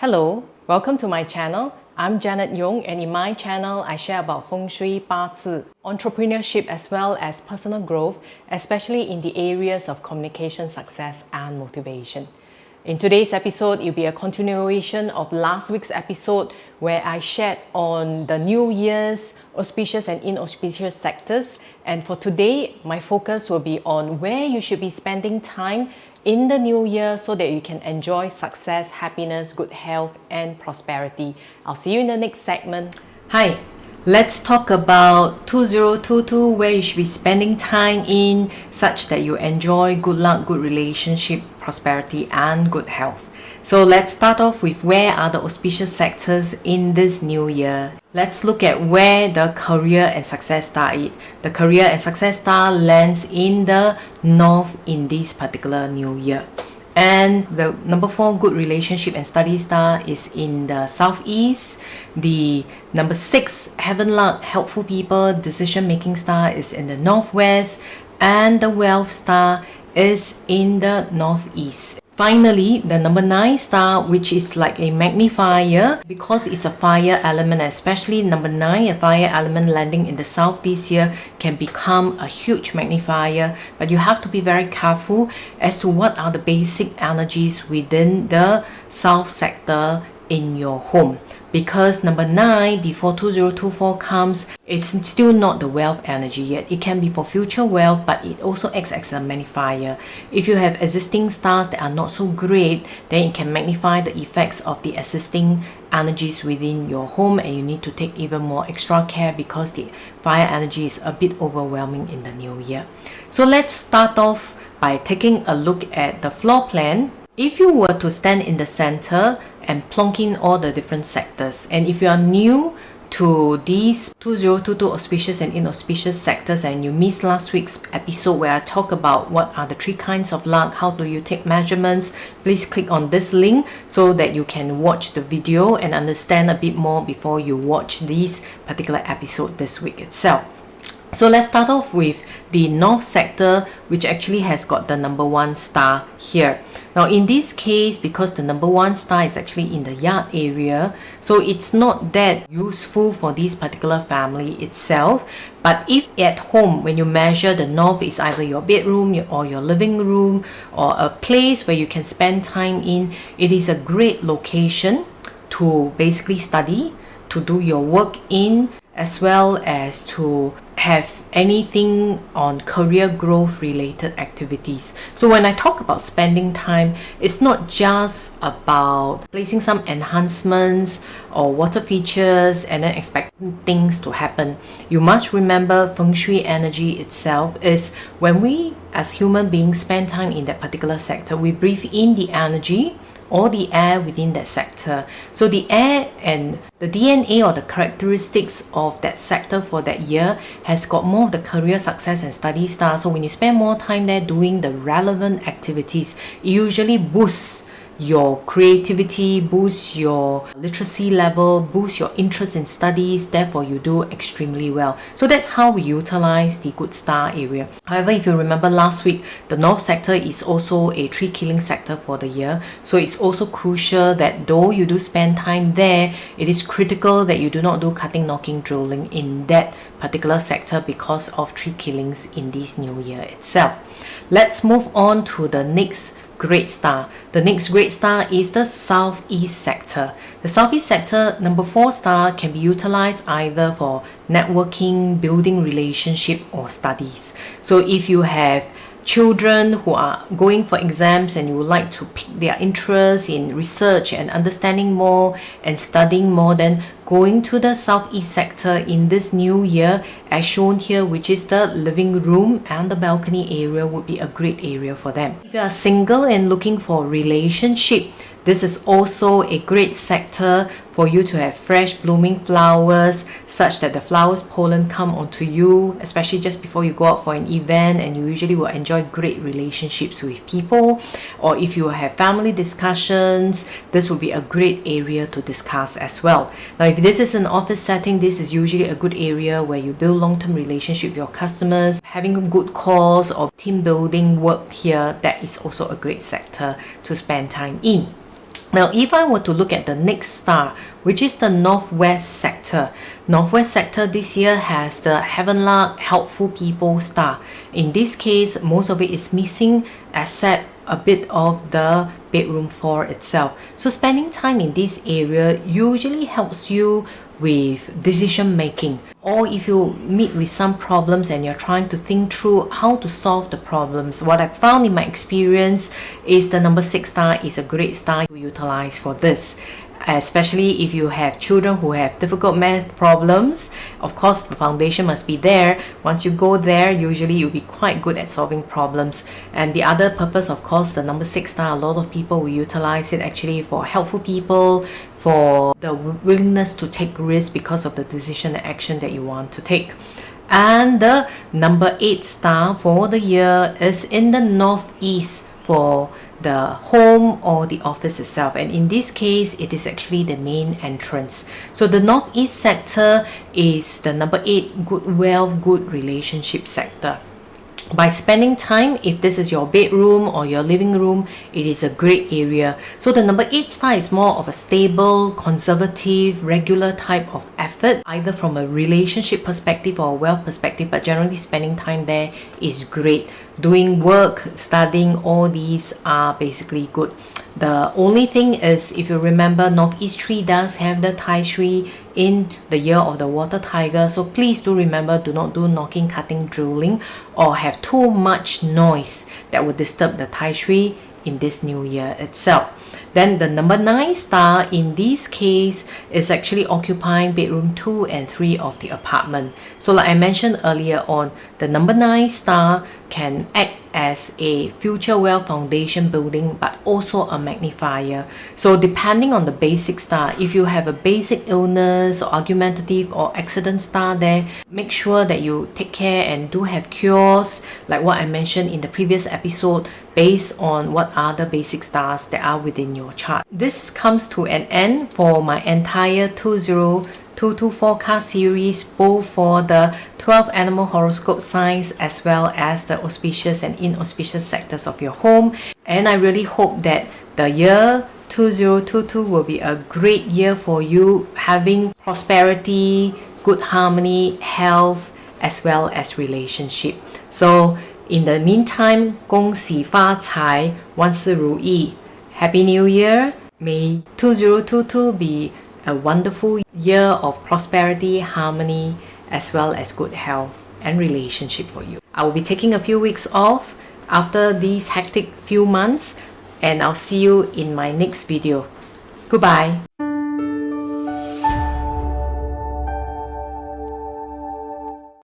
Hello, welcome to my channel. I'm Janet Yong, and in my channel I share about Feng Shui, Bazi, entrepreneurship as well as personal growth, especially in the areas of communication, success and motivation. In today's episode, it'll be a continuation of last week's episode where I shared on the New Year's auspicious and inauspicious sectors. And for today, my focus will be on where you should be spending time in the new year so that you can enjoy success, happiness, good health and prosperity. I'll see you in the next segment. Hi, let's talk about 2022, where you should be spending time in such that you enjoy good luck, good relationship, prosperity and good health. So let's start off with where are the auspicious sectors in this new year. Let's look at where the career and success star is. The career and success star lands in the north in this particular new year. And the number 4 good relationship and study star is in the southeast. The number 6 heaven luck, helpful people, decision making star is in the northwest. And the wealth star is in the northeast. Finally, the number 9 star, which is like a magnifier because it's a fire element, especially number 9, a fire element landing in the south this year can become a huge magnifier. But you have to be very careful as to what are the basic energies within the south sector in your home. Because number 9 before 2024 comes, it's still not the wealth energy yet. It can be for future wealth, but it also acts as a magnifier. If you have existing stars that are not so great, then it can magnify the effects of the existing energies within your home, and you need to take even more extra care because the fire energy is a bit overwhelming in the new year. So let's start off by taking a look at the floor plan. If you were to stand in the center and plonk in all the different sectors, and if you are new to these 2022 auspicious and inauspicious sectors and you missed last week's episode where I talk about what are the 3 kinds of luck, how do you take measurements, please click on this link so that you can watch the video and understand a bit more before you watch this particular episode this week itself. So let's start off with the north sector, which actually has got the number 1 star here. Now in this case, because the number 1 star is actually in the yard area, so it's not that useful for this particular family itself. But if at home, when you measure the north is either your bedroom or your living room or a place where you can spend time in, it is a great location to basically study, to do your work in, as well as to have anything on career growth related activities. So when I talk about spending time, it's not just about placing some enhancements or water features and then expecting things to happen. You must remember Feng Shui energy itself is when we as human beings spend time in that particular sector, we breathe in the energy or the air within that sector. So the air and the DNA or the characteristics of that sector for that year has got more of the career success and study star. So when you spend more time there doing the relevant activities, it usually boosts your creativity, boosts your literacy level, boosts your interest in studies, therefore you do extremely well. So that's how we utilize the good star area. However, if you remember last week, the north sector is also a tree killing sector for the year. So it's also crucial that though you do spend time there, it is critical that you do not do cutting, knocking, drilling in that particular sector because of tree killings in this new year itself. Let's move on to the next great star. The next great star is the southeast sector. The southeast sector, number 4 star, can be utilized either for networking, building relationship or studies. So if you have children who are going for exams and you would like to pick their interest in research and understanding more and studying more, then going to the southeast sector in this new year as shown here, which is the living room and the balcony area, would be a great area for them. If you are single and looking for a relationship, this is also a great sector for you to have fresh blooming flowers such that the flowers pollen come onto you, especially just before you go out for an event, and you usually will enjoy great relationships with people. Or if you have family discussions, this will be a great area to discuss as well. Now if this is an office setting, this is usually a good area where you build long-term relationship with your customers, having good calls or team building work here. That is also a great sector to spend time in. Now, if I were to look at the next star, which is the Northwest Sector, Northwest Sector this year has the Heaven Luck Helpful People star. In this case, most of it is missing except a bit of the bedroom 4 itself. So spending time in this area usually helps you with decision making, or if you meet with some problems and you're trying to think through how to solve the problems. What I've found in my experience is the number 6 star is a great star to utilize for this, especially if you have children who have difficult math problems. Of course, the foundation must be there. Once you go there, usually you'll be quite good at solving problems. And the other purpose, of course, the number 6 star, a lot of people will utilize it actually for helpful people, for the willingness to take risks because of the decision and action that you want to take. And the number 8 star for the year is in the Northeast for the home or the office itself, and in this case it is actually the main entrance. So the Northeast sector is the number 8 good wealth, good relationship sector. By spending time, if this is your bedroom or your living room, it is a great area. So the number 8 star is more of a stable, conservative, regular type of effort, either from a relationship perspective or a wealth perspective, but generally spending time there is great. Doing work, studying, all these are basically good. The only thing is, if you remember, Northeast tree does have the Tai Shui in the year of the water tiger, so please do remember, do not do knocking, cutting, drilling, or have too much noise that would disturb the Tai Shui in this new year itself. Then the number 9 star in this case is actually occupying bedroom 2 and 3 of the apartment. So like I mentioned earlier on, the number 9 star can act as a future wealth foundation building, but also a magnifier. So depending on the basic star, if you have a basic illness or argumentative or accident star there, make sure that you take care and do have cures like what I mentioned in the previous episode, based on what are the basic stars that are within your chart. This comes to an end for my entire 2022 forecast series, both for the 12 animal horoscope signs as well as the auspicious and inauspicious sectors of your home. And I really hope that the year 2022 will be a great year for you, having prosperity, good harmony, health, as well as relationship. So in the meantime, 恭喜发财，万事如意。Happy New Year! May 2022 be a wonderful year of prosperity, harmony, as well as good health and relationship for you. I will be taking a few weeks off after these hectic few months, and I'll see you in my next video. Goodbye!